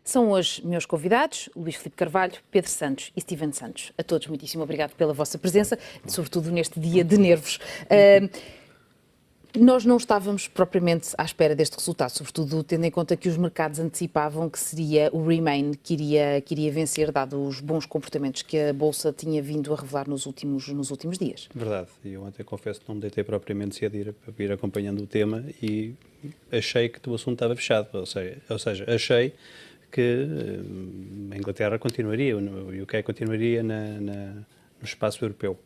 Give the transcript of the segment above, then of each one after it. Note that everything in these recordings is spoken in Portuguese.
São hoje meus convidados, Luís Filipe Carvalho, Pedro Santos e Steven Santos. A todos, muitíssimo obrigado pela vossa presença, sobretudo neste dia de nervos. Nós não estávamos propriamente à espera deste resultado, sobretudo tendo em conta que os mercados antecipavam que seria o Remain que iria vencer, dado os bons comportamentos que a Bolsa tinha vindo a revelar nos últimos dias. Verdade, e eu ontem confesso que não me deitei propriamente cedo a ir acompanhando o tema e achei que o assunto estava fechado, ou seja, achei que a Inglaterra continuaria, o UK continuaria no espaço europeu.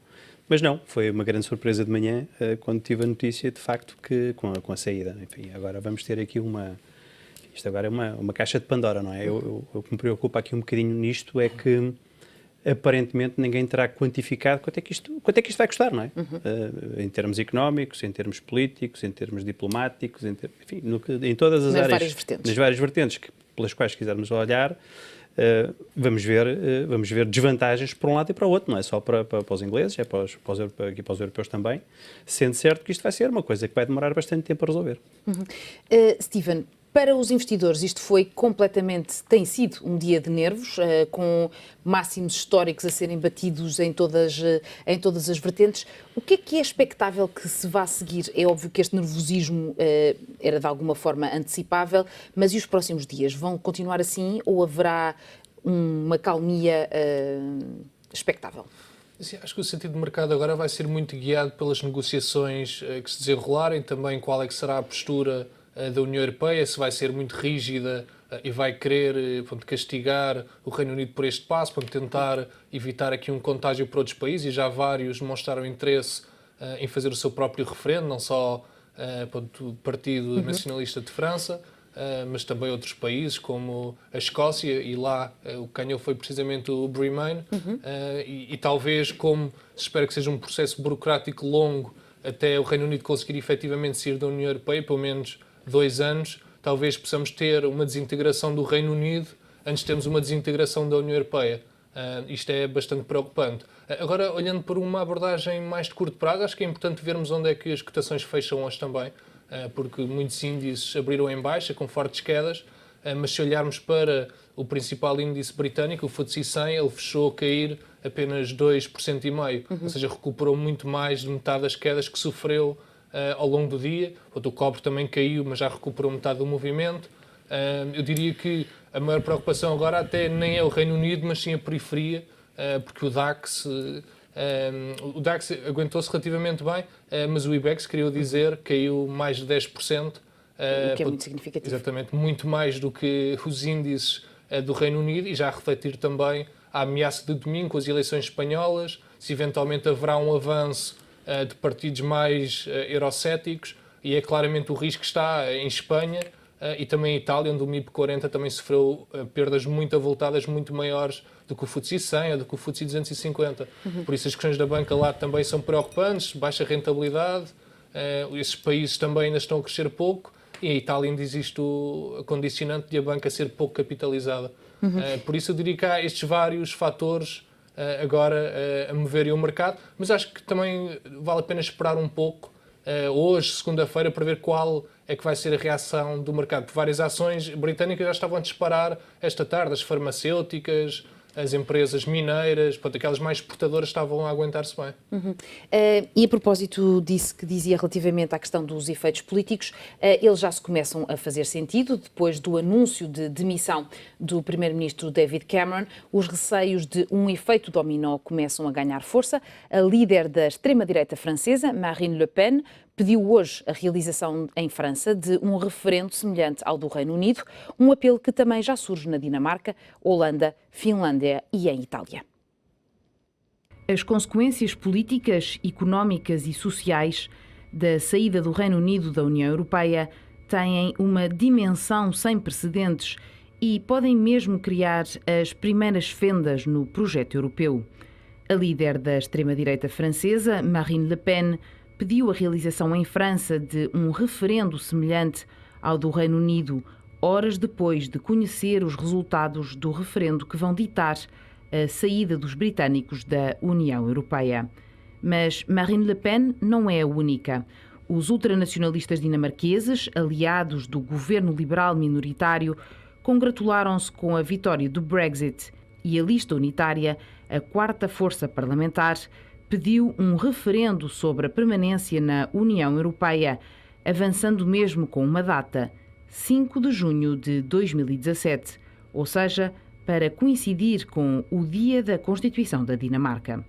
Mas não, foi uma grande surpresa de manhã quando tive a notícia, de facto, que com a saída. Enfim, agora vamos ter aqui isto agora é uma caixa de Pandora, não é? O que me preocupa aqui um bocadinho nisto é que aparentemente ninguém terá quantificado quanto é que isto vai custar, não é? Em termos económicos, em termos políticos, em termos diplomáticos, enfim, em todas as áreas, nas várias vertentes pelas quais quisermos olhar. Vamos ver desvantagens para um lado e para o outro, não é só para os ingleses, é para os europeus também, sendo certo que isto vai ser uma coisa que vai demorar bastante tempo a resolver. Steven, para os investidores isto tem sido um dia de nervos, com máximos históricos a serem batidos em todas as vertentes. O que é expectável que se vá seguir? É óbvio que este nervosismo era de alguma forma antecipável, mas e os próximos dias? Vão continuar assim ou haverá uma calmia expectável? Sim, acho que o sentido de mercado agora vai ser muito guiado pelas negociações que se desenrolarem, também qual é que será a postura da União Europeia, se vai ser muito rígida e vai querer castigar o Reino Unido por este passo, para tentar evitar aqui um contágio para outros países, e já vários mostraram interesse em fazer o seu próprio referendo, não só o Partido Nacionalista de França, mas também outros países como a Escócia, e lá o que ganhou foi precisamente o Remain, e talvez, como se espera que seja um processo burocrático longo até o Reino Unido conseguir efetivamente sair da União Europeia, pelo menos 2 anos, talvez possamos ter uma desintegração do Reino Unido antes de termos uma desintegração da União Europeia. Isto é bastante preocupante. Agora, olhando por uma abordagem mais de curto prazo, acho que é importante vermos onde é que as cotações fecham hoje também, porque muitos índices abriram em baixa, com fortes quedas, mas se olharmos para o principal índice britânico, o FTSE 100, ele fechou a cair apenas 2,5%, ou seja, recuperou muito mais de metade das quedas que sofreu ao longo do dia. O cobre também caiu, mas já recuperou metade do movimento. Eu diria que a maior preocupação agora até nem é o Reino Unido, mas sim a periferia, porque o DAX aguentou-se relativamente bem, mas o IBEX, queria dizer, caiu mais de 10%. O que é muito significativo. Exatamente, muito mais do que os índices do Reino Unido, e já a refletir também a ameaça de domingo com as eleições espanholas, se eventualmente haverá um avanço de partidos mais eurocéticos, e é claramente o risco que está em Espanha e também em Itália, onde o MIB 40 também sofreu perdas muito avultadas, muito maiores do que o FTSE 100 ou do que o FTSE 250. Por isso as questões da banca lá também são preocupantes, baixa rentabilidade, esses países também ainda estão a crescer pouco, e em Itália ainda existe o condicionante de a banca ser pouco capitalizada. Por isso eu diria que há estes vários fatores agora a moverem o mercado, mas acho que também vale a pena esperar um pouco, hoje, segunda-feira, para ver qual é que vai ser a reação do mercado. Porque várias ações britânicas já estavam a disparar esta tarde, as farmacêuticas, as empresas mineiras, aquelas mais exportadoras estavam a aguentar-se bem. E a propósito disso que dizia relativamente à questão dos efeitos políticos, eles já se começam a fazer sentido. Depois do anúncio de demissão do primeiro-ministro David Cameron, os receios de um efeito dominó começam a ganhar força. A líder da extrema-direita francesa, Marine Le Pen, pediu hoje a realização em França de um referendo semelhante ao do Reino Unido, um apelo que também já surge na Dinamarca, Holanda, Finlândia e em Itália. As consequências políticas, económicas e sociais da saída do Reino Unido da União Europeia têm uma dimensão sem precedentes e podem mesmo criar as primeiras fendas no projeto europeu. A líder da extrema-direita francesa, Marine Le Pen, pediu a realização em França de um referendo semelhante ao do Reino Unido, horas depois de conhecer os resultados do referendo que vão ditar a saída dos britânicos da União Europeia. Mas Marine Le Pen não é a única. Os ultranacionalistas dinamarqueses, aliados do governo liberal minoritário, congratularam-se com a vitória do Brexit e a lista unitária, a quarta força parlamentar, pediu um referendo sobre a permanência na União Europeia, avançando mesmo com uma data, 5 de junho de 2017, ou seja, para coincidir com o dia da Constituição da Dinamarca.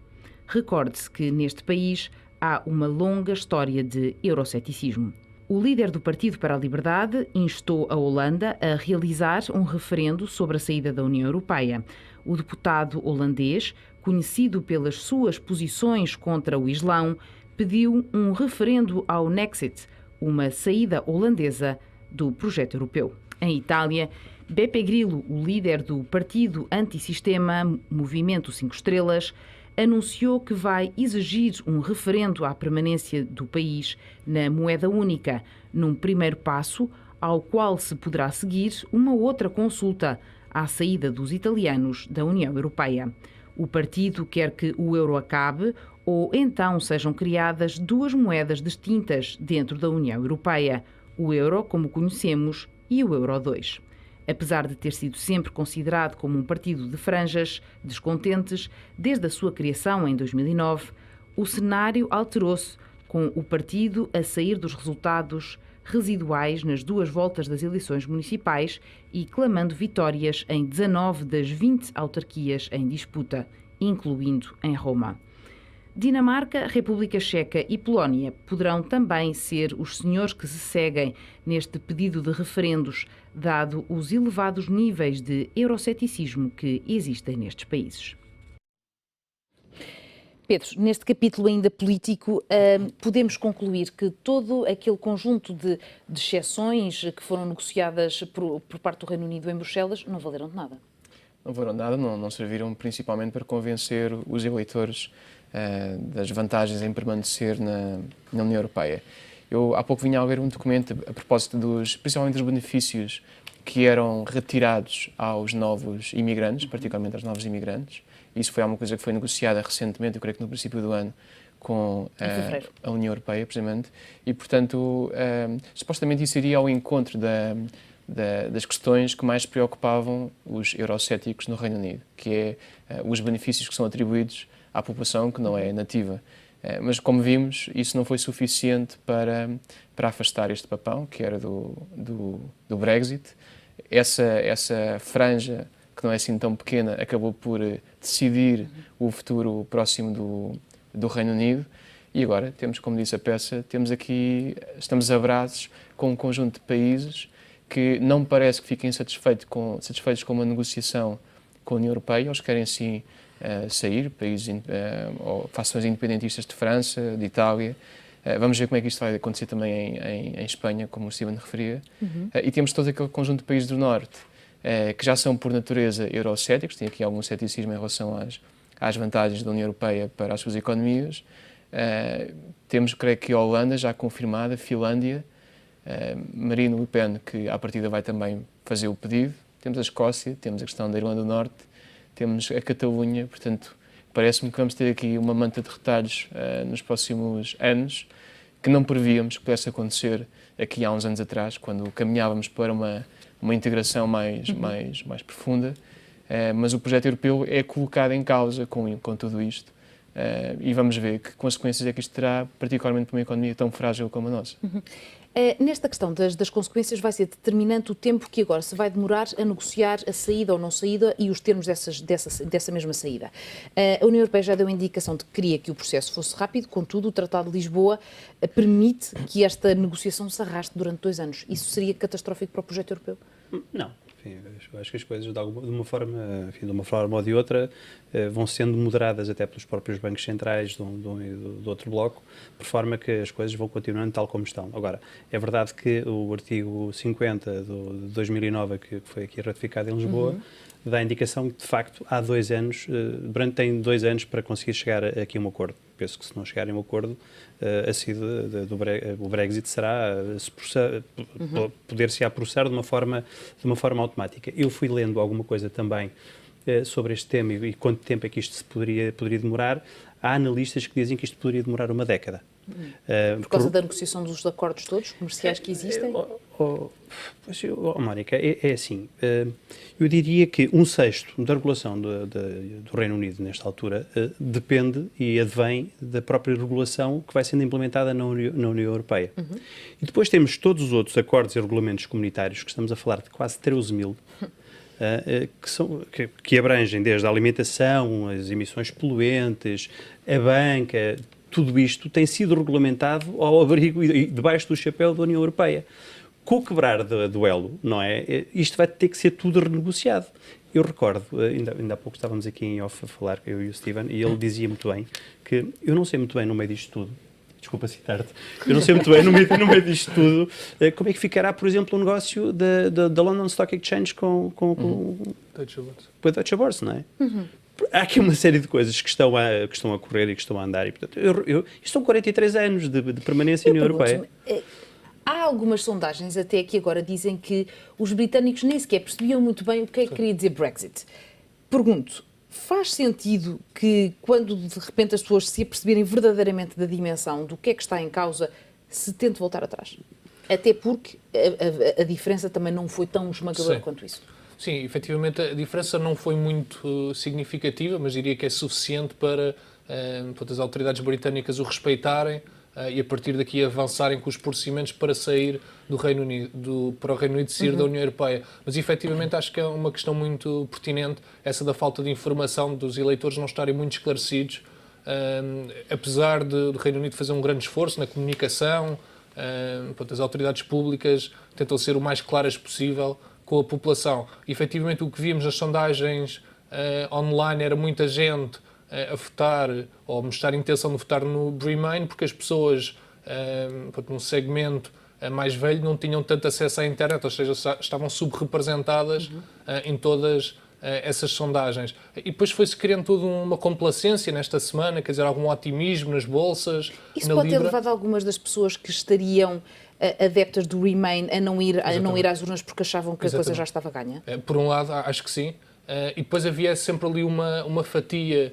Recorde-se que neste país há uma longa história de euroceticismo. O líder do Partido para a Liberdade instou a Holanda a realizar um referendo sobre a saída da União Europeia. O deputado holandês, conhecido pelas suas posições contra o Islão, pediu um referendo ao Nexit, uma saída holandesa do projeto europeu. Em Itália, Beppe Grillo, o líder do partido antissistema Movimento 5 Estrelas, anunciou que vai exigir um referendo à permanência do país na moeda única, num primeiro passo ao qual se poderá seguir uma outra consulta à saída dos italianos da União Europeia. O partido quer que o euro acabe ou então sejam criadas duas moedas distintas dentro da União Europeia, o euro como conhecemos e o euro 2. Apesar de ter sido sempre considerado como um partido de franjas descontentes desde a sua criação em 2009, o cenário alterou-se com o partido a sair dos resultados residuais nas duas voltas das eleições municipais e clamando vitórias em 19 das 20 autarquias em disputa, incluindo em Roma. Dinamarca, República Checa e Polónia poderão também ser os senhores que se seguem neste pedido de referendos, dado os elevados níveis de euroceticismo que existem nestes países. Pedro, neste capítulo ainda político, podemos concluir que todo aquele conjunto de exceções que foram negociadas por parte do Reino Unido em Bruxelas não valeram de nada. Não valeram de nada, não serviram principalmente para convencer os eleitores das vantagens em permanecer na União Europeia. Eu há pouco vinha a ler um documento a propósito principalmente dos benefícios que eram retirados aos novos imigrantes, particularmente aos novos imigrantes. Isso foi uma coisa que foi negociada recentemente, eu creio que no princípio do ano, com a União Europeia, precisamente. E, portanto, supostamente isso iria ao encontro das questões que mais preocupavam os eurocéticos no Reino Unido, que é os benefícios que são atribuídos à população que não é nativa. Mas, como vimos, isso não foi suficiente para afastar este papão, que era do Brexit. Essa franja, que não é assim tão pequena, acabou por decidir o futuro próximo do Reino Unido. E agora temos, como disse a peça, estamos abraços com um conjunto de países que não me parece que fiquem satisfeitos com uma negociação com a União Europeia. Eles querem sim sair, países ou fações independentistas de França, de Itália. Vamos ver como é que isto vai acontecer também em Espanha, como o Steven referia. E temos todo aquele conjunto de países do Norte que já são, por natureza, eurocéticos, têm aqui algum ceticismo em relação às vantagens da União Europeia para as suas economias. Temos, creio que, a Holanda já confirmada, Finlândia, Marine Le Pen, que à partida vai também fazer o pedido. Temos a Escócia, temos a questão da Irlanda do Norte, temos a Catalunha, portanto, parece-me que vamos ter aqui uma manta de retalhos nos próximos anos que não prevíamos que pudesse acontecer aqui há uns anos atrás, quando caminhávamos para uma integração mais profunda, mas o projeto europeu é colocado em causa com tudo isto e vamos ver que consequências é que isto terá, particularmente para uma economia tão frágil como a nossa. Nesta questão das consequências vai ser determinante o tempo que agora se vai demorar a negociar a saída ou não saída e os termos dessa mesma saída. A União Europeia já deu a indicação de que queria que o processo fosse rápido, contudo o Tratado de Lisboa permite que esta negociação se arraste durante 2 anos. Isso seria catastrófico para o projeto europeu? Não. Eu acho que as coisas, de uma forma ou de outra, vão sendo moderadas até pelos próprios bancos centrais do outro bloco, por forma que as coisas vão continuando tal como estão. Agora, é verdade que o artigo 50 de 2009, que foi aqui ratificado em Lisboa, dá a indicação que, de facto, há 2 anos, tem 2 anos para conseguir chegar aqui a um acordo. Penso que se não chegarem a um acordo, o Brexit será, poder-se-á processar de uma forma automática. Eu fui lendo alguma coisa também sobre este tema e quanto tempo é que isto poderia demorar. Há analistas que dizem que isto poderia demorar uma década. Por causa da negociação dos acordos todos comerciais que existem? Mónica, é assim, eu diria que 1/6 da regulação do Reino Unido nesta altura depende e advém da própria regulação que vai sendo implementada na União Europeia. E depois temos todos os outros acordos e regulamentos comunitários, que estamos a falar de quase 13.000, que abrangem desde a alimentação, as emissões poluentes, a banca. Tudo isto tem sido regulamentado ao abrigo e debaixo do chapéu da União Europeia. Com o quebrar do elo, não é? Isto vai ter que ser tudo renegociado. Eu recordo, ainda há pouco estávamos aqui em off a falar, eu e o Steven, e ele dizia muito bem que eu não sei muito bem no meio disto tudo, desculpa citar-te, eu não sei muito bem no meio disto tudo, como é que ficará, por exemplo, o negócio da London Stock Exchange com a Deutsche Börse, não é? Há aqui uma série de coisas que estão a correr e que estão a andar. E, portanto, isto são 43 anos de permanência na União Europeia. Há algumas sondagens até que agora dizem que os britânicos nem sequer percebiam muito bem o que é que queria dizer Brexit. Pergunto, faz sentido que quando de repente as pessoas se aperceberem verdadeiramente da dimensão do que é que está em causa, se tente voltar atrás? Até porque a diferença também não foi tão esmagadora quanto isso. Sim, efetivamente a diferença não foi muito significativa, mas diria que é suficiente para as autoridades britânicas o respeitarem e a partir daqui avançarem com os procedimentos para sair do Reino Unido, para o Reino Unido sair da União Europeia. Mas efetivamente acho que é uma questão muito pertinente, essa da falta de informação, dos eleitores não estarem muito esclarecidos, apesar do Reino Unido fazer um grande esforço na comunicação, as autoridades públicas tentam ser o mais claras possível com a população. E, efetivamente, o que vimos nas sondagens online era muita gente a votar, ou mostrar intenção de votar no Remain, porque as pessoas, num segmento mais velho, não tinham tanto acesso à internet, ou seja, estavam subrepresentadas em todas essas sondagens. E depois foi-se criando toda uma complacência nesta semana, quer dizer, algum otimismo nas bolsas, isso na pode Libra. ter levado algumas das pessoas que estariam adeptas do Remain a não ir às urnas porque achavam que a coisa já estava ganha? Por um lado, acho que sim. E depois havia sempre ali uma fatia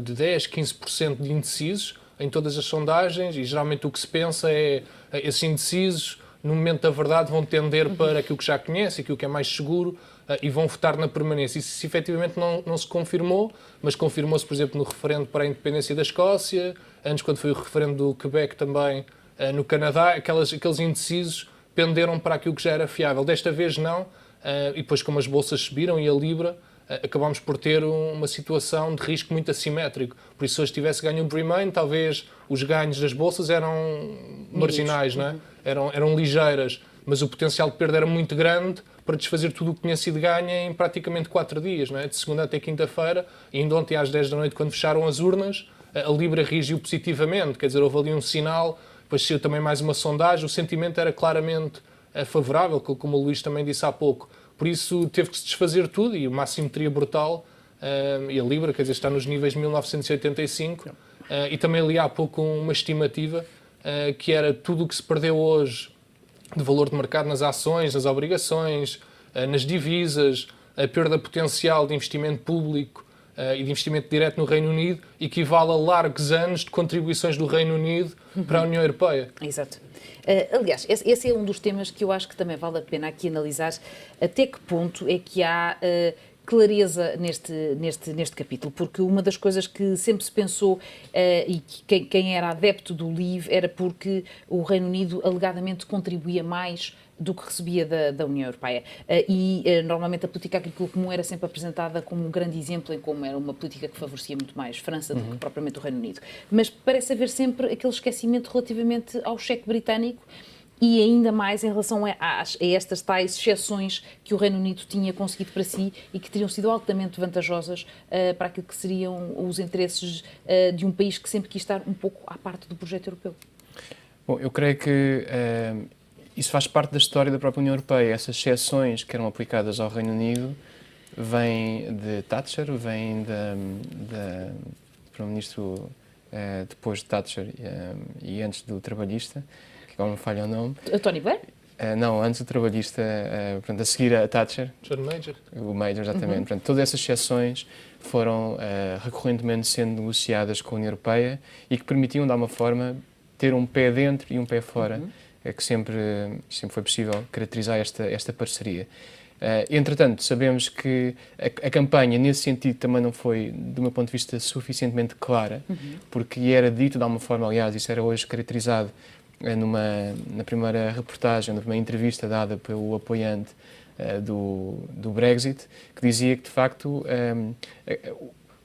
de 10, 15% de indecisos em todas as sondagens, e geralmente o que se pensa é esses indecisos, no momento da verdade, vão tender para aquilo que já conhece, aquilo que é mais seguro, e vão votar na permanência. Isso efetivamente não se confirmou, mas confirmou-se, por exemplo, no referendo para a independência da Escócia, antes quando foi o referendo do Quebec também, no Canadá, aqueles indecisos penderam para aquilo que já era fiável. Desta vez não, e depois como as bolsas subiram e a Libra, acabámos por ter uma situação de risco muito assimétrico. Por isso, se hoje tivesse ganho o Remain, talvez os ganhos das bolsas eram marginais, não é? Eram ligeiras, mas o potencial de perda era muito grande para desfazer tudo o que tinha sido ganho em praticamente 4 dias, não é? De segunda até quinta-feira, e ainda ontem às 10 da noite, quando fecharam as urnas, a Libra reagiu positivamente, quer dizer, houve ali um sinal. Depois saiu também mais uma sondagem, o sentimento era claramente favorável, como o Luís também disse há pouco. Por isso teve que se desfazer tudo, e uma assimetria brutal, e a Libra, quer dizer, está nos níveis de 1985, e também ali há pouco uma estimativa, que era tudo o que se perdeu hoje de valor de mercado nas ações, nas obrigações, nas divisas, a perda potencial de investimento público e de investimento direto no Reino Unido, equivale a largos anos de contribuições do Reino Unido para a União Europeia. Exato. Aliás, esse é um dos temas que eu acho que também vale a pena aqui analisar, até que ponto é que há clareza neste capítulo, porque uma das coisas que sempre se pensou, e que quem era adepto do Leave era porque o Reino Unido alegadamente contribuía mais do que recebia da União Europeia. Normalmente a política agrícola comum era sempre apresentada como um grande exemplo em como era uma política que favorecia muito mais França do que propriamente o Reino Unido. Mas parece haver sempre aquele esquecimento relativamente ao cheque britânico, e ainda mais em relação a estas tais exceções que o Reino Unido tinha conseguido para si e que teriam sido altamente vantajosas para aquilo que seriam os interesses de um país que sempre quis estar um pouco à parte do projeto europeu. Bom, eu creio que isso faz parte da história da própria União Europeia. Essas exceções que eram aplicadas ao Reino Unido vêm de Thatcher, vêm do Primeiro-Ministro depois de Thatcher e antes do Trabalhista, agora me falha o nome. Tony Blair? Não, antes do Trabalhista, portanto, a seguir a Thatcher. John Major. O Major, exatamente. Portanto, todas essas exceções foram recorrentemente sendo negociadas com a União Europeia e que permitiam, de alguma forma, ter um pé dentro e um pé fora que sempre foi possível caracterizar esta parceria. Entretanto, sabemos que a campanha, nesse sentido, também não foi, do meu ponto de vista, suficientemente clara, porque era dito de alguma forma, aliás, isso era hoje caracterizado na primeira reportagem, na primeira entrevista dada pelo apoiante do Brexit, que dizia que, de facto,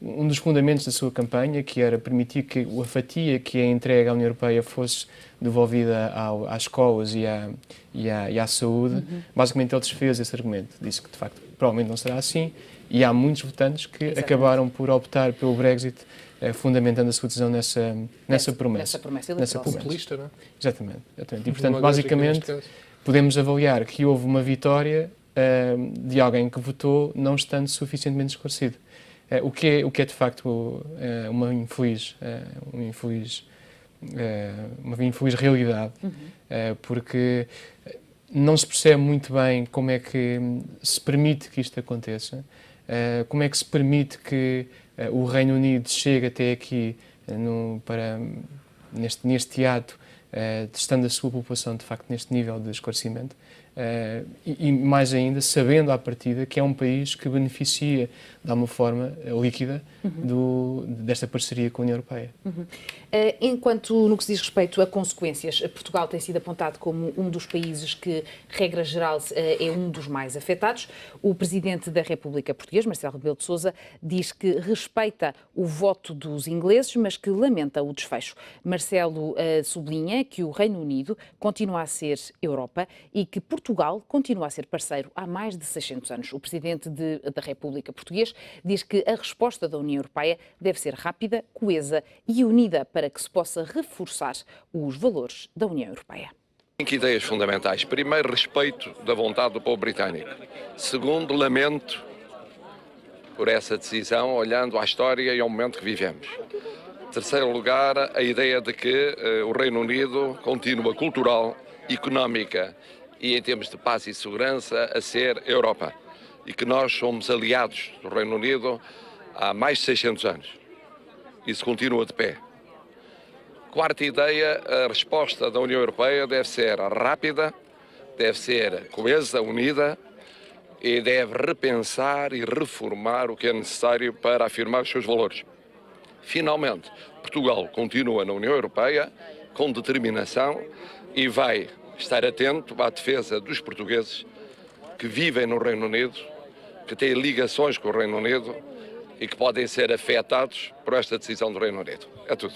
um dos fundamentos da sua campanha, que era permitir que a fatia que é entregue à União Europeia fosse devolvida às escolas e à saúde, basicamente ele desfez esse argumento. Disse que, de facto, provavelmente não será assim, e há muitos votantes que acabaram por optar pelo Brexit, fundamentando a sua decisão nessa promessa. Nessa populista, não é? Exatamente. E, portanto, basicamente, podemos avaliar que houve uma vitória de alguém que votou não estando suficientemente esclarecido. O que é de facto uma infeliz realidade, porque não se percebe muito bem como é que se permite que isto aconteça, como é que se permite que o Reino Unido chegue até aqui neste ato, testando a sua população de facto neste nível de esclarecimento. E mais ainda, sabendo à partida que é um país que beneficia de alguma forma líquida desta parceria com a União Europeia. Enquanto no que se diz respeito a consequências, Portugal tem sido apontado como um dos países que, regra geral, é um dos mais afetados. O Presidente da República Portuguesa, Marcelo Rebelo de Sousa, diz que respeita o voto dos ingleses, mas que lamenta o desfecho. Marcelo sublinha que o Reino Unido continua a ser Europa e que Portugal continua a ser parceiro há mais de 600 anos. O Presidente da República Portuguesa diz que a resposta da União Europeia deve ser rápida, coesa e unida para que se possa reforçar os valores da União Europeia. 5 ideias fundamentais. Primeiro, respeito da vontade do povo britânico. Segundo, lamento por essa decisão, olhando à história e ao momento que vivemos. Terceiro lugar, a ideia de que o Reino Unido continua cultural, económica e em termos de paz e segurança a ser Europa. E que nós somos aliados do Reino Unido há mais de 600 anos. Isso continua de pé. Quarta ideia, a resposta da União Europeia deve ser rápida, deve ser coesa, unida e deve repensar e reformar o que é necessário para afirmar os seus valores. Finalmente, Portugal continua na União Europeia com determinação e vai estar atento à defesa dos portugueses que vivem no Reino Unido, que têm ligações com o Reino Unido e que podem ser afetados por esta decisão do Reino Unido. É tudo.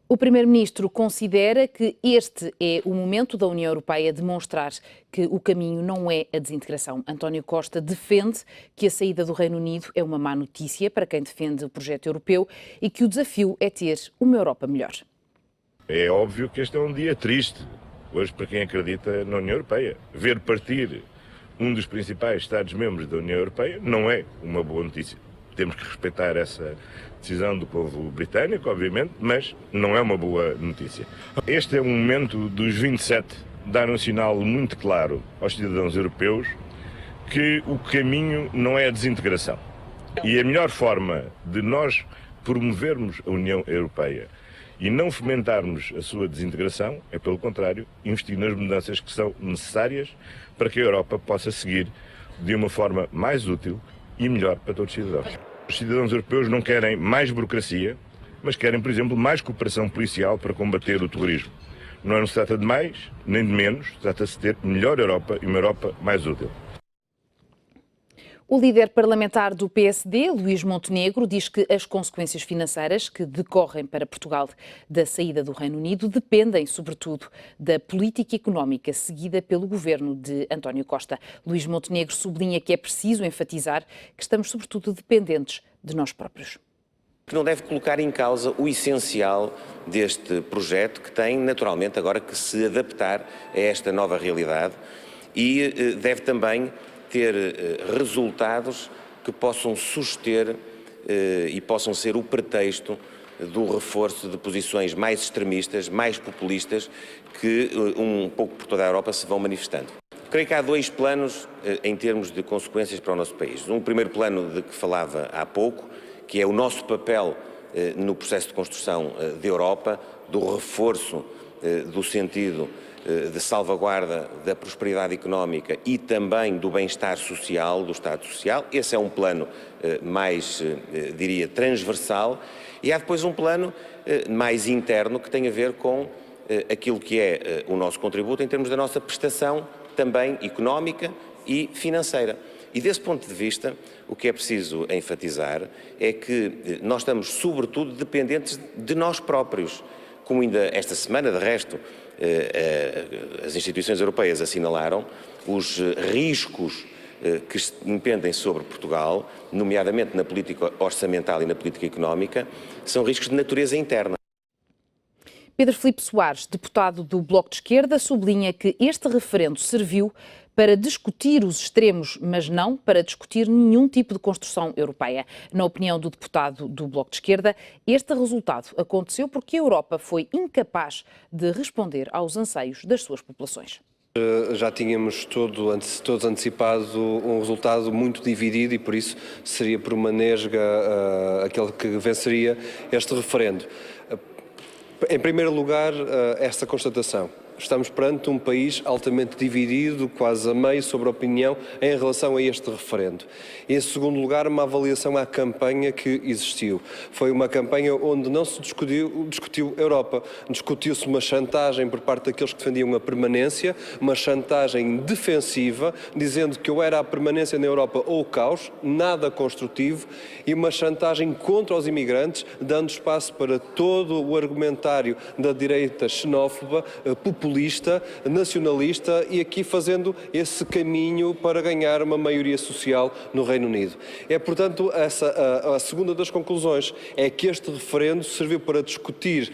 O Primeiro-Ministro considera que este é o momento da União Europeia demonstrar que o caminho não é a desintegração. António Costa defende que a saída do Reino Unido é uma má notícia para quem defende o projeto europeu e que o desafio é ter uma Europa melhor. É óbvio que este é um dia triste, hoje, para quem acredita na União Europeia. Ver partir um dos principais Estados-membros da União Europeia não é uma boa notícia. Temos que respeitar essa decisão do povo britânico, obviamente, mas não é uma boa notícia. Este é um momento dos 27 dar um sinal muito claro aos cidadãos europeus que o caminho não é a desintegração. E a melhor forma de nós promovermos a União Europeia e não fomentarmos a sua desintegração é, pelo contrário, investir nas mudanças que são necessárias para que a Europa possa seguir de uma forma mais útil e melhor para todos os cidadãos. Os cidadãos europeus não querem mais burocracia, mas querem, por exemplo, mais cooperação policial para combater o terrorismo. Não se trata de mais, nem de menos, trata-se de ter melhor Europa e uma Europa mais útil. O líder parlamentar do PSD, Luís Montenegro, diz que as consequências financeiras que decorrem para Portugal da saída do Reino Unido dependem, sobretudo, da política económica seguida pelo governo de António Costa. Luís Montenegro sublinha que é preciso enfatizar que estamos, sobretudo, dependentes de nós próprios. Que não deve colocar em causa o essencial deste projeto, que tem, naturalmente, agora que se adaptar a esta nova realidade e deve também ter resultados que possam suster e possam ser o pretexto do reforço de posições mais extremistas, mais populistas, que um pouco por toda a Europa se vão manifestando. Creio que há dois planos em termos de consequências para o nosso país. Um primeiro plano de que falava há pouco, que é o nosso papel no processo de construção da Europa, do reforço do sentido de salvaguarda da prosperidade económica e também do bem-estar social, do Estado Social. Esse é um plano mais, diria, transversal. E há depois um plano mais interno que tem a ver com aquilo que é o nosso contributo em termos da nossa prestação também económica e financeira. E desse ponto de vista, o que é preciso enfatizar é que nós estamos, sobretudo, dependentes de nós próprios. Como ainda esta semana, de resto, as instituições europeias assinalaram os riscos que impendem sobre Portugal, nomeadamente na política orçamental e na política económica, são riscos de natureza interna. Pedro Filipe Soares, deputado do Bloco de Esquerda, sublinha que este referendo serviu para discutir os extremos, mas não para discutir nenhum tipo de construção europeia. Na opinião do deputado do Bloco de Esquerda, este resultado aconteceu porque a Europa foi incapaz de responder aos anseios das suas populações. Já tínhamos todos antecipado um resultado muito dividido e por isso seria por uma nesga aquele que venceria este referendo. Em primeiro lugar, esta constatação. Estamos perante um país altamente dividido, quase a meio, sobre a opinião em relação a este referendo. Em segundo lugar, uma avaliação à campanha que existiu. Foi uma campanha onde não se discutiu Europa. Discutiu-se uma chantagem por parte daqueles que defendiam a permanência, uma chantagem defensiva, dizendo que ou era a permanência na Europa ou o caos, nada construtivo, e uma chantagem contra os imigrantes, dando espaço para todo o argumentário da direita xenófoba, populista, nacionalista e aqui fazendo esse caminho para ganhar uma maioria social no Reino Unido. É, portanto, a segunda das conclusões é que este referendo serviu para discutir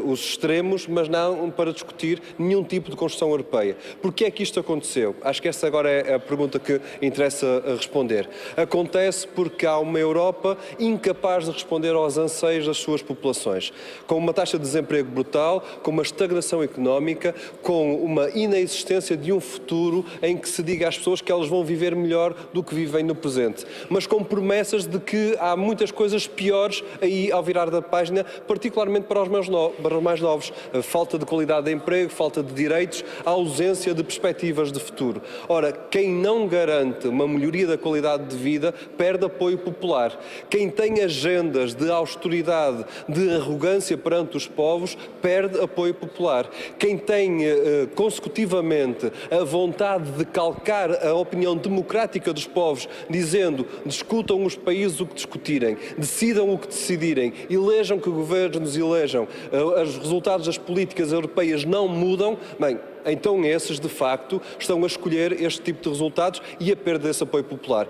os extremos, mas não para discutir nenhum tipo de construção europeia. Porquê é que isto aconteceu? Acho que essa agora é a pergunta que interessa responder. Acontece porque há uma Europa incapaz de responder aos anseios das suas populações, com uma taxa de desemprego brutal, com uma estagnação económica, com uma inexistência de um futuro em que se diga às pessoas que elas vão viver melhor do que vivem no presente, mas com promessas de que há muitas coisas piores aí ao virar da página, particularmente para os mais novos. Falta de qualidade de emprego, falta de direitos, ausência de perspectivas de futuro. Ora, quem não garante uma melhoria da qualidade de vida perde apoio popular. Quem tem agendas de austeridade, de arrogância perante os povos, perde apoio popular. Quem tem consecutivamente a vontade de calcar a opinião democrática dos povos, dizendo discutam os países o que discutirem, decidam o que decidirem, elejam que governos elejam, os resultados das políticas europeias não mudam, bem, então esses de facto estão a escolher este tipo de resultados e a perda desse apoio popular.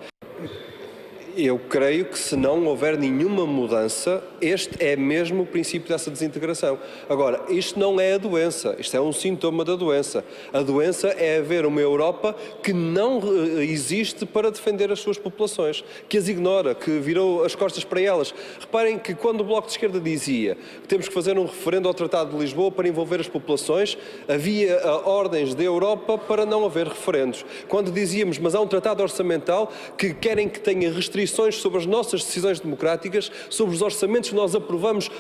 Eu creio que se não houver nenhuma mudança, este é mesmo o princípio dessa desintegração. Agora, isto não é a doença, isto é um sintoma da doença. A doença é haver uma Europa que não existe para defender as suas populações, que as ignora, que virou as costas para elas. Reparem que quando o Bloco de Esquerda dizia que temos que fazer um referendo ao Tratado de Lisboa para envolver as populações, havia ordens da Europa para não haver referendos. Quando dizíamos, mas há um tratado orçamental que querem que tenha restrições sobre as nossas decisões democráticas, sobre os orçamentos que nós aprovamos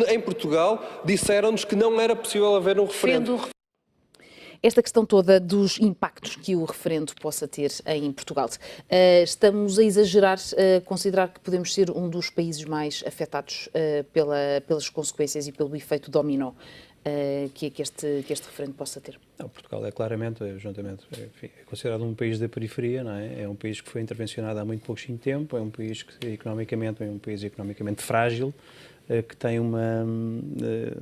em Portugal, disseram-nos que não era possível haver um referendo. Esta questão toda dos impactos que o referendo possa ter em Portugal. Estamos a exagerar, considerar que podemos ser um dos países mais afetados pelas consequências e pelo efeito dominó que este referendo possa ter? Não, Portugal é claramente, juntamente, enfim, é considerado um país da periferia, não é? É um país que foi intervencionado há muito pouquinho tempo, é um país que economicamente é um país economicamente frágil, que tem uma,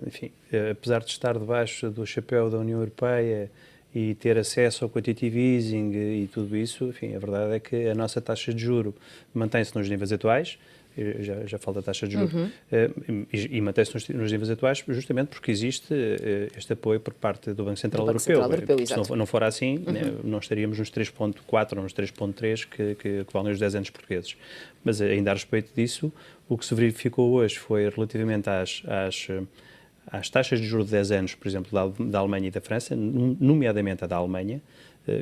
enfim, apesar de estar debaixo do chapéu da União Europeia e ter acesso ao quantitative easing e tudo isso, enfim, a verdade é que a nossa taxa de juro mantém-se nos níveis atuais. Já falo da taxa de juros, e mantém-se nos níveis atuais justamente porque existe este apoio por parte do Banco Central Europeu. Se não for assim, não estaríamos nos 3,4 ou nos 3,3 que valem os 10 anos portugueses. Mas ainda a respeito disso, o que se verificou hoje foi relativamente às taxas de juros de 10 anos, por exemplo, da Alemanha e da França, nomeadamente a da Alemanha,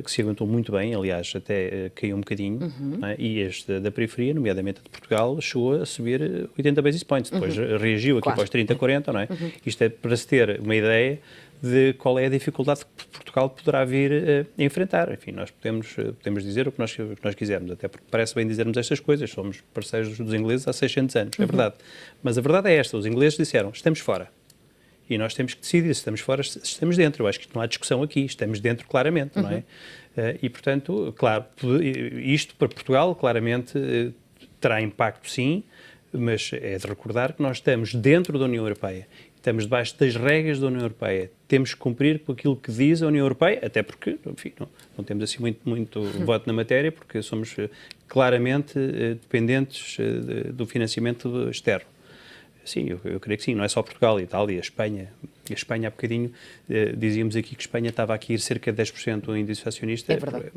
que se aguentou muito bem, aliás, até caiu um bocadinho, não é? E este da periferia, nomeadamente de Portugal, chegou a subir 80 basis points, depois reagiu aqui para os 30, 40, não é? Isto é para se ter uma ideia de qual é a dificuldade que Portugal poderá vir a enfrentar. Enfim, nós podemos dizer o que nós quisermos, até porque parece bem dizermos estas coisas, somos parceiros dos ingleses há 600 anos, é verdade. Mas a verdade é esta, os ingleses disseram, estamos fora. E nós temos que decidir se estamos fora, se estamos dentro. Eu acho que não há discussão aqui, estamos dentro claramente, não é? E, portanto, claro, isto para Portugal claramente terá impacto sim, mas é de recordar que nós estamos dentro da União Europeia, estamos debaixo das regras da União Europeia, temos que cumprir com aquilo que diz a União Europeia, até porque, enfim, não temos assim muito voto na matéria, porque somos claramente dependentes do financiamento externo. Sim, eu creio que sim, não é só Portugal, Itália, Espanha. A Espanha, há bocadinho, dizíamos aqui que Espanha estava aqui a ir cerca de 10% do índice acionista. É verdade.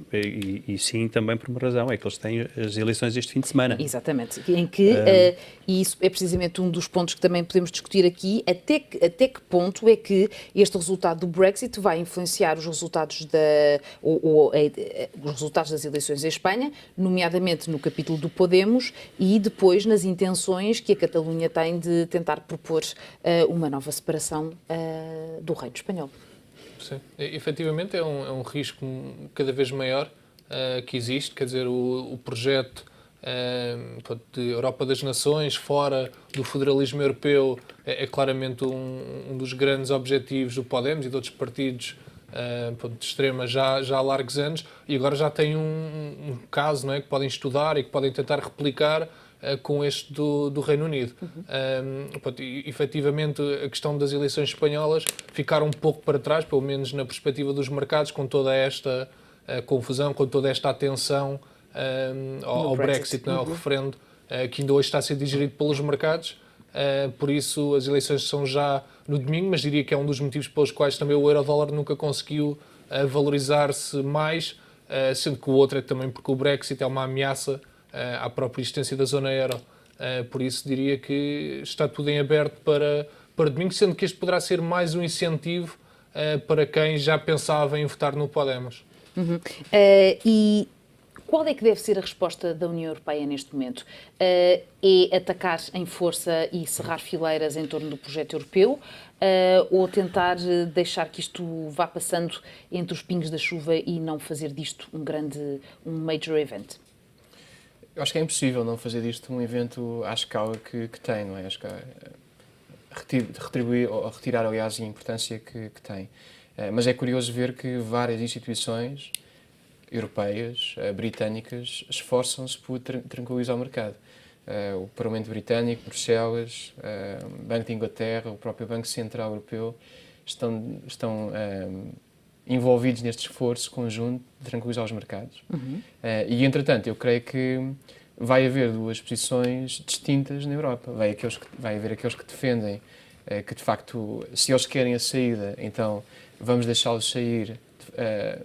E sim, também por uma razão, é que eles têm as eleições este fim de semana. Exatamente, em que, e isso é precisamente um dos pontos que também podemos discutir aqui, até que ponto é que este resultado do Brexit vai influenciar os resultados, os resultados das eleições em Espanha, nomeadamente no capítulo do Podemos e depois nas intenções que a Catalunha tem de tentar propor uma nova separação do reino espanhol. Sim, efetivamente é um risco cada vez maior que existe, quer dizer, o projeto de Europa das Nações, fora do federalismo europeu, é claramente um dos grandes objetivos do Podemos e de outros partidos de extrema já há largos anos, e agora já tem um caso, não é, que podem estudar e que podem tentar replicar com este do Reino Unido. Efetivamente, a questão das eleições espanholas ficaram um pouco para trás, pelo menos na perspectiva dos mercados, com toda esta confusão, com toda esta atenção ao Brexit, não é? Ao referendo, que ainda hoje está a ser digerido pelos mercados. Por isso, as eleições são já no domingo, mas diria que é um dos motivos pelos quais também o euro-dólar nunca conseguiu valorizar-se mais, sendo que o outro é também porque o Brexit é uma ameaça à própria existência da zona euro. Por isso diria que está tudo em aberto para domingo, sendo que este poderá ser mais um incentivo para quem já pensava em votar no Podemos. E qual é que deve ser a resposta da União Europeia neste momento? É atacar em força e cerrar fileiras em torno do projeto europeu, ou tentar deixar que isto vá passando entre os pingos da chuva e não fazer disto um major event? Eu acho que é impossível não fazer disto um evento à escala que tem, não é? Acho que retirar, aliás, a importância que tem. Mas é curioso ver que várias instituições europeias, britânicas, esforçam-se por tranquilizar o mercado. O Parlamento Britânico, Bruxelas, o Banco de Inglaterra, o próprio Banco Central Europeu estão envolvidos neste esforço conjunto de tranquilizar os mercados. E, entretanto, eu creio que vai haver duas posições distintas na Europa. Vai haver aqueles que defendem que, de facto, se eles querem a saída, então vamos deixá-los sair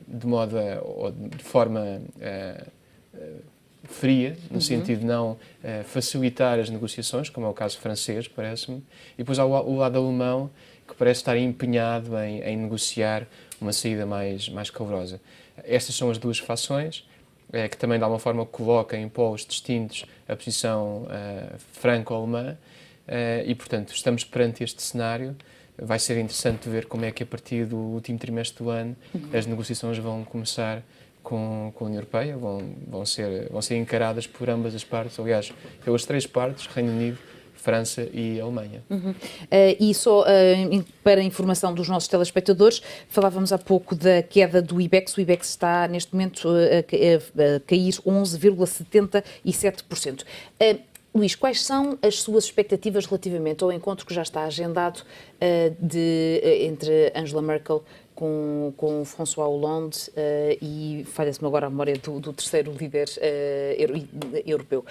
de forma fria, no sentido de não facilitar as negociações, como é o caso francês, parece-me. E depois há o lado alemão, que parece estar empenhado em negociar uma saída mais calorosa. Estas são as duas fações, que também de alguma forma colocam em polos distintos a posição franco-alemã, e portanto estamos perante este cenário. Vai ser interessante ver como é que a partir do último trimestre do ano as negociações vão começar com a União Europeia, vão ser encaradas por ambas as partes, aliás, pelas três partes, Reino Unido, França e Alemanha. E só para a informação dos nossos telespectadores, falávamos há pouco da queda do IBEX. O IBEX está neste momento a cair 11,77%. Luís, quais são as suas expectativas relativamente ao encontro que já está agendado entre Angela Merkel com François Hollande e, falha-se-me agora a memória, do terceiro líder europeu.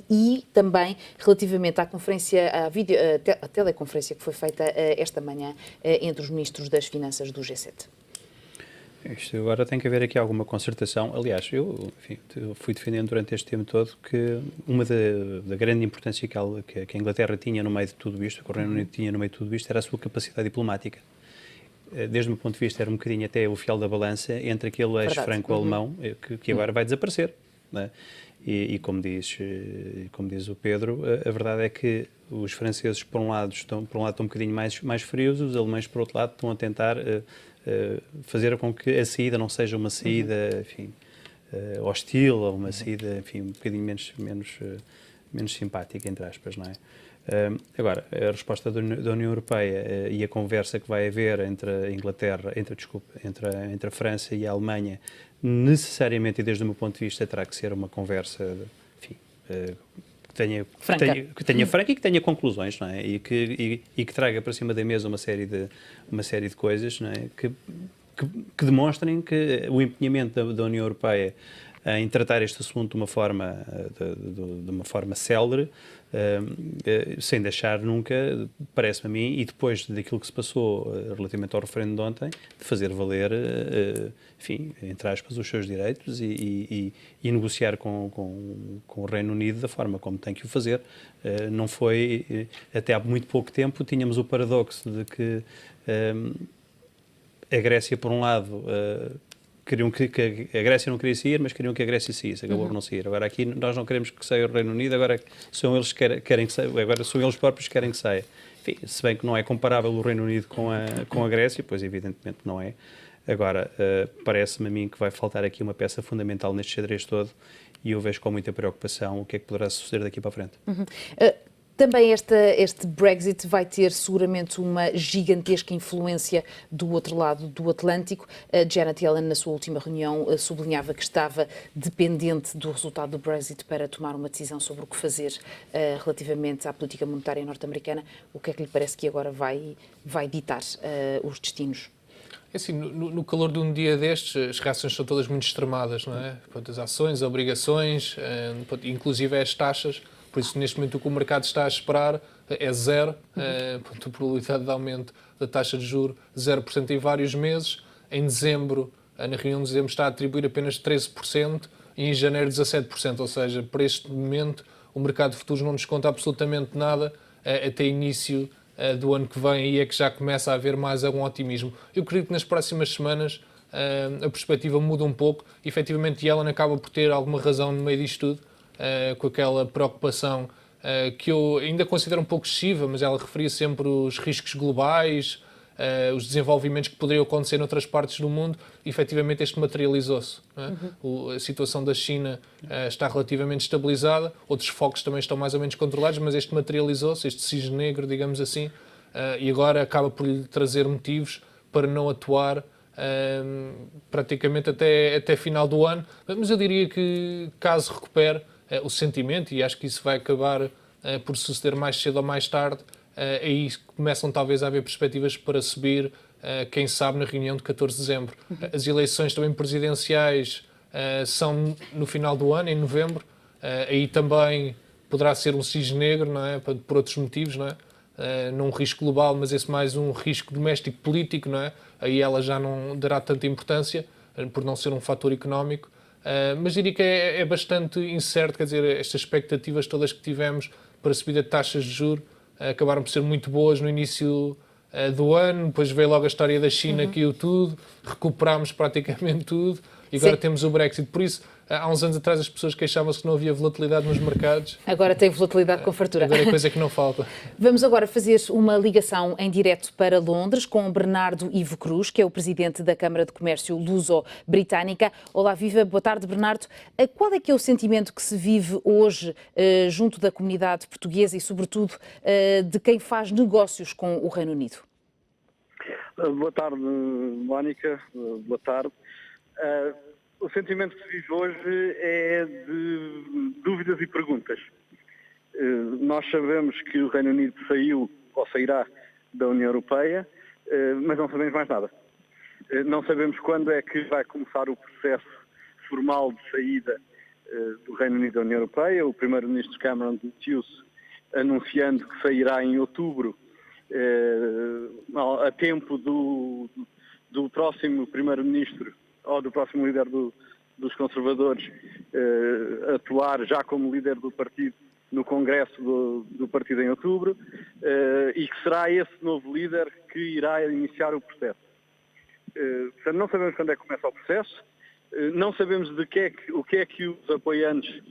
E também relativamente à conferência, à teleconferência que foi feita esta manhã entre os ministros das Finanças do G7. Isto agora tem que haver aqui alguma concertação. Aliás, eu fui defendendo durante este tempo todo que uma da grande importância que a Inglaterra tinha no meio de tudo isto, que o Reino Unido tinha no meio de tudo isto, era a sua capacidade diplomática. Desde o meu ponto de vista, era um bocadinho até o fiel da balança entre aquele eixo franco-alemão que agora vai desaparecer. né? E como diz o Pedro, a verdade é que os franceses, por um lado, estão um bocadinho mais frios, os alemães, por outro lado, estão a tentar fazer com que a saída não seja uma saída, enfim, hostil, ou uma saída, enfim, um bocadinho menos simpática, entre aspas, não é? Agora, a resposta da União Europeia e a conversa que vai haver entre a Inglaterra, entre a França e a Alemanha, necessariamente, e desde o meu ponto de vista, terá que ser uma conversa, enfim, que tenha franca e que tenha conclusões, não é? E que traga para cima da mesa uma série de coisas, não é? Que demonstrem que o empenhamento da União Europeia em tratar este assunto de uma forma célere, sem deixar nunca, parece-me a mim, e depois daquilo que se passou relativamente ao referendo de ontem, de fazer valer, enfim, entre aspas, os seus direitos e negociar com o Reino Unido da forma como tem que o fazer. Não foi, até há muito pouco tempo, tínhamos o paradoxo de que a Grécia, por um lado, queriam que a Grécia não queria sair, mas queriam que a Grécia saísse, acabou por não sair. Agora aqui nós não queremos que saia o Reino Unido, agora são eles que querem que saia, agora são eles próprios que querem que saia. Enfim, se bem que não é comparável o Reino Unido com a Grécia, pois evidentemente não é. Agora, parece-me a mim que vai faltar aqui uma peça fundamental neste xadrez todo e eu vejo com muita preocupação o que é que poderá suceder daqui para a frente. Também este Brexit vai ter seguramente uma gigantesca influência do outro lado do Atlântico. Janet Yellen, na sua última reunião, sublinhava que estava dependente do resultado do Brexit para tomar uma decisão sobre o que fazer relativamente à política monetária norte-americana. O que é que lhe parece que agora vai ditar os destinos? É assim, no calor de um dia destes, as reações são todas muito extremadas, não é? As ações, as obrigações, inclusive as taxas. Por isso, neste momento, o que o mercado está a esperar é zero. A probabilidade de aumento da taxa de juros, 0% em vários meses. Em dezembro, na reunião de dezembro, está a atribuir apenas 13% e em janeiro 17%. Ou seja, para este momento, o mercado de futuros não desconta absolutamente nada até início do ano que vem e é que já começa a haver mais algum otimismo. Eu acredito que nas próximas semanas a perspectiva muda um pouco. Efetivamente, Yellen acaba por ter alguma razão no meio disto tudo. Com aquela preocupação que eu ainda considero um pouco excessiva, mas ela referia sempre os riscos globais, os desenvolvimentos que poderiam acontecer noutras partes do mundo, e efetivamente este materializou-se. A situação da China está relativamente estabilizada, outros focos também estão mais ou menos controlados, mas este materializou-se, este cisne negro, digamos assim, e agora acaba por lhe trazer motivos para não atuar praticamente até final do ano. Mas eu diria que, caso recupere o sentimento, e acho que isso vai acabar por suceder mais cedo ou mais tarde, aí começam talvez a haver perspectivas para subir, quem sabe, na reunião de 14 de dezembro. As eleições também presidenciais são no final do ano, em novembro, aí também poderá ser um cisne negro, não é? Por outros motivos, não é? Não um risco global, mas esse mais um risco doméstico político, não é? Aí ela já não dará tanta importância, por não ser um fator económico. Mas diria que é bastante incerto, quer dizer, estas expectativas todas que tivemos para a subida de taxas de juros acabaram por ser muito boas no início do ano, depois veio logo a história da China, caiu tudo, recuperámos praticamente tudo e agora temos o Brexit. Por isso, há uns anos atrás as pessoas queixavam-se que não havia volatilidade nos mercados. Agora tem volatilidade com fartura. Agora é coisa que não falta. Vamos agora fazer uma ligação em direto para Londres com Bernardo Ivo Cruz, que é o presidente da Câmara de Comércio Luso-Britânica. Olá, viva, boa tarde, Bernardo. Qual é que é o sentimento que se vive hoje junto da comunidade portuguesa e, sobretudo, de quem faz negócios com o Reino Unido? Boa tarde, Mónica. Boa tarde. O sentimento que se vive hoje é de dúvidas e perguntas. Nós sabemos que o Reino Unido saiu ou sairá da União Europeia, mas não sabemos mais nada. Não sabemos quando é que vai começar o processo formal de saída do Reino Unido da União Europeia. O primeiro-ministro Cameron demitiu-se anunciando que sairá em outubro, a tempo do próximo primeiro-ministro ou do próximo líder dos conservadores atuar já como líder do partido no Congresso do partido em outubro, e que será esse novo líder que irá iniciar o processo. Portanto, não sabemos quando é que começa o processo, Não sabemos o que é que os apoiantes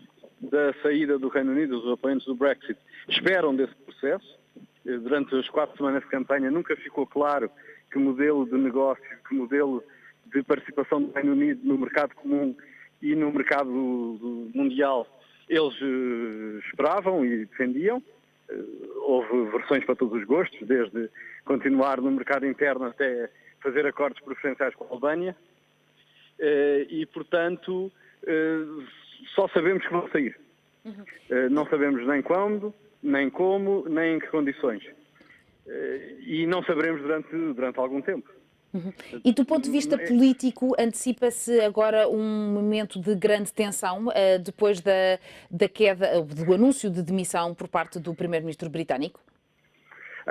da saída do Reino Unido, os apoiantes do Brexit, esperam desse processo. Durante as 4 semanas de campanha nunca ficou claro que modelo de negócio, que modelo de participação do Reino Unido no mercado comum e no mercado mundial eles esperavam e defendiam. Houve versões para todos os gostos, desde continuar no mercado interno até fazer acordos preferenciais com a Albânia. E, portanto, só sabemos que vão sair. Não sabemos nem quando, nem como, nem em que condições. E não saberemos durante algum tempo. E do ponto de vista político, antecipa-se agora um momento de grande tensão depois da queda, do anúncio de demissão por parte do primeiro-ministro britânico?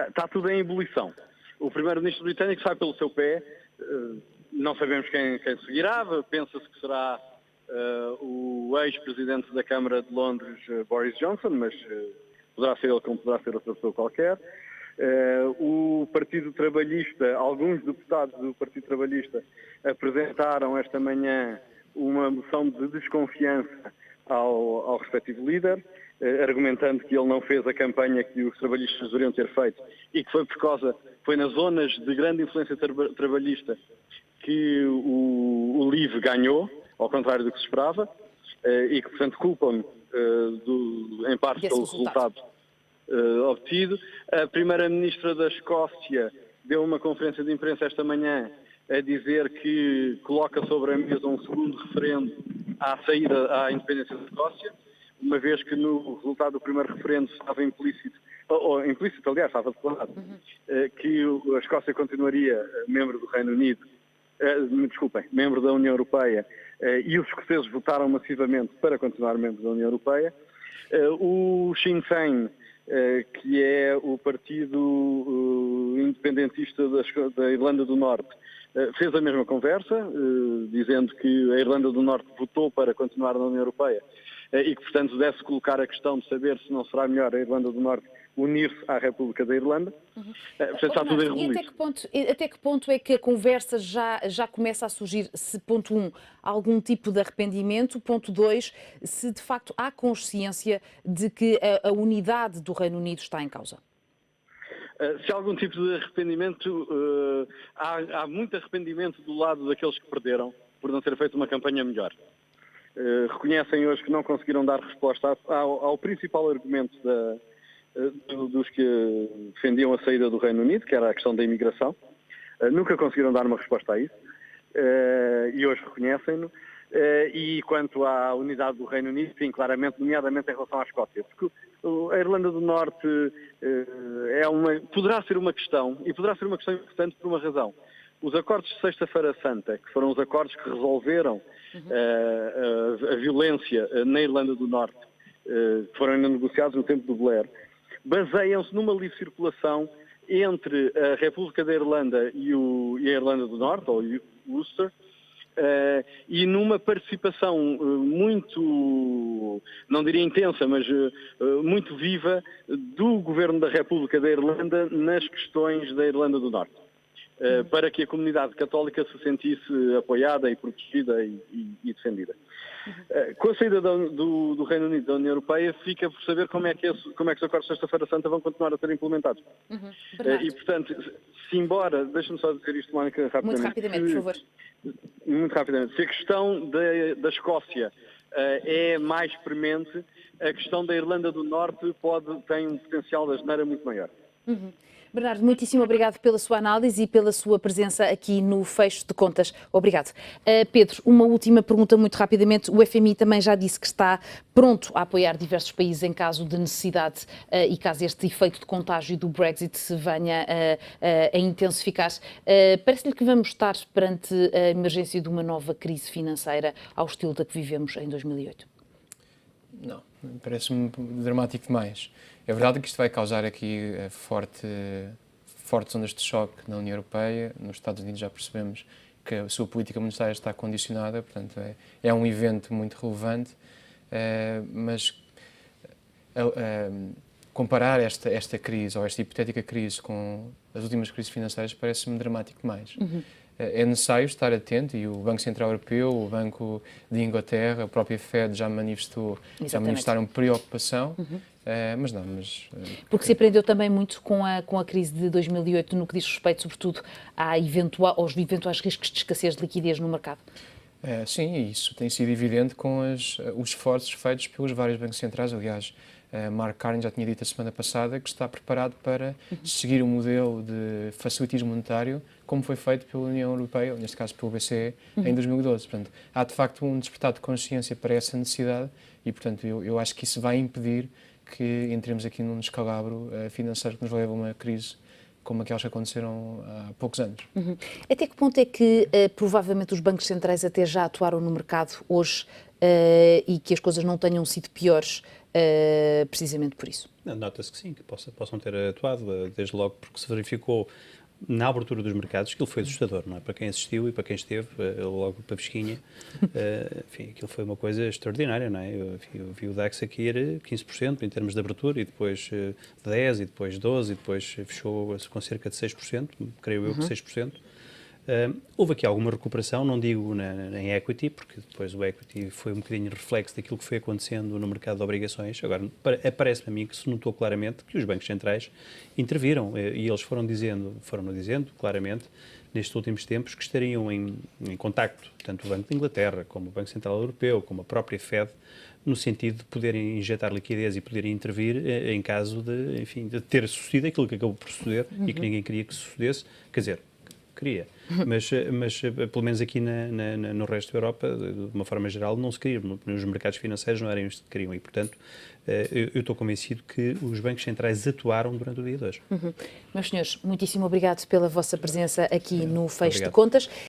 Está tudo em ebulição. O primeiro-ministro britânico sai pelo seu pé, não sabemos quem seguirá, pensa-se que será o ex-presidente da Câmara de Londres, Boris Johnson, mas poderá ser ele como poderá ser outra pessoa qualquer. O Partido Trabalhista, alguns deputados do Partido Trabalhista apresentaram esta manhã uma moção de desconfiança ao respectivo líder, argumentando que ele não fez a campanha que os trabalhistas deveriam ter feito e que foi nas zonas de grande influência trabalhista que o LIVRE ganhou, ao contrário do que se esperava, e que, portanto, culpam em parte pelo resultado obtido. A Primeira-Ministra da Escócia deu uma conferência de imprensa esta manhã a dizer que coloca sobre a mesa um segundo referendo à saída à independência da Escócia, uma vez que no resultado do primeiro referendo estava implícito, aliás, estava declarado, que a Escócia continuaria membro do Reino Unido, membro da União Europeia, e os escoceses votaram massivamente para continuar membros da União Europeia. O Sinn Féin, que é o partido independentista da Irlanda do Norte, fez a mesma conversa, dizendo que a Irlanda do Norte votou para continuar na União Europeia e que, portanto, deve-se colocar a questão de saber se não será melhor a Irlanda do Norte unir-se à República da Irlanda. Portanto, está tudo em rebuliço. E até que ponto é que a conversa já começa a surgir, se, ponto 1, algum tipo de arrependimento, ponto 2, se de facto há consciência de que a unidade do Reino Unido está em causa? Se há algum tipo de arrependimento, há muito arrependimento do lado daqueles que perderam por não ter feito uma campanha melhor. Reconhecem hoje que não conseguiram dar resposta ao principal argumento dos que defendiam a saída do Reino Unido, que era a questão da imigração. Nunca conseguiram dar uma resposta a isso e hoje reconhecem-no. E quanto à unidade do Reino Unido, sim, claramente, nomeadamente em relação à Escócia, porque a Irlanda do Norte poderá ser uma questão, e poderá ser uma questão importante por uma razão. Os acordos de Sexta-feira Santa, que foram os acordos que resolveram a violência na Irlanda do Norte, que foram ainda negociados no tempo do Blair, baseiam-se numa livre circulação entre a República da Irlanda e a Irlanda do Norte, ou Ulster, e numa participação muito, não diria intensa, mas muito viva do Governo da República da Irlanda nas questões da Irlanda do Norte, para que a comunidade católica se sentisse apoiada e protegida e defendida. Com a saída do Reino Unido da União Europeia, fica por saber como é que os acordos de Sexta-feira Santa vão continuar a ser implementados. E, portanto, se embora, deixa-me só dizer isto, Mónica, rapidamente. Muito rapidamente, por favor. Muito rapidamente. Se a questão da Escócia é mais premente, a questão da Irlanda do Norte tem um potencial de asneira muito maior. Bernardo, muitíssimo obrigado pela sua análise e pela sua presença aqui no Fecho de Contas. Obrigado. Pedro, uma última pergunta muito rapidamente. O FMI também já disse que está pronto a apoiar diversos países em caso de necessidade e caso este efeito de contágio do Brexit se venha a intensificar. Parece-lhe que vamos estar perante a emergência de uma nova crise financeira ao estilo da que vivemos em 2008? Não, parece-me dramático demais. É verdade que isto vai causar aqui fortes ondas de choque na União Europeia. Nos Estados Unidos já percebemos que a sua política monetária está condicionada, portanto é um evento muito relevante, mas comparar esta crise, ou esta hipotética crise, com as últimas crises financeiras parece-me dramático demais. é necessário estar atento, e o Banco Central Europeu, o Banco de Inglaterra, a própria Fed já manifestaram preocupação, mas não, Porque se aprendeu também muito com a crise de 2008 no que diz respeito, sobretudo, aos eventuais riscos de escassez de liquidez no mercado. Sim, e isso tem sido evidente com os esforços feitos pelos vários bancos centrais. Aliás, Mark Carney já tinha dito a semana passada que está preparado para seguir o modelo de facilitismo monetário como foi feito pela União Europeia, ou neste caso pelo BCE, em 2012. Portanto, há de facto um despertar de consciência para essa necessidade e, portanto, eu acho que isso vai impedir que entremos aqui num descalabro financeiro que nos leva a uma crise como aquelas que aconteceram há poucos anos. Até que ponto é que provavelmente os bancos centrais até já atuaram no mercado hoje e que as coisas não tenham sido piores precisamente por isso? Nota-se que sim, que possam ter atuado, desde logo porque se verificou na abertura dos mercados, aquilo foi assustador, não é? Para quem assistiu e para quem esteve, logo para a pesquinha, enfim, aquilo foi uma coisa extraordinária, não é? Eu vi o DAX aqui ir 15% em termos de abertura, e depois 10%, e depois 12%, e depois fechou com cerca de 6%, creio eu que 6%. Houve aqui alguma recuperação, não digo em equity, porque depois o equity foi um bocadinho reflexo daquilo que foi acontecendo no mercado de obrigações. Agora, parece-me a mim que se notou claramente que os bancos centrais interviram e eles foram dizendo claramente, nestes últimos tempos, que estariam em contacto, tanto o Banco de Inglaterra, como o Banco Central Europeu, como a própria Fed, no sentido de poderem injetar liquidez e poderem intervir em caso de ter sucedido aquilo que acabou por suceder e que ninguém queria que sucedesse. Quer dizer, queria, mas pelo menos aqui no resto da Europa, de uma forma geral, não se queria. Nos mercados financeiros não eram isto que queriam e, portanto, eu estou convencido que os bancos centrais atuaram durante o dia de hoje. Meus senhores, muitíssimo obrigado pela vossa presença aqui no Fecho de Contas.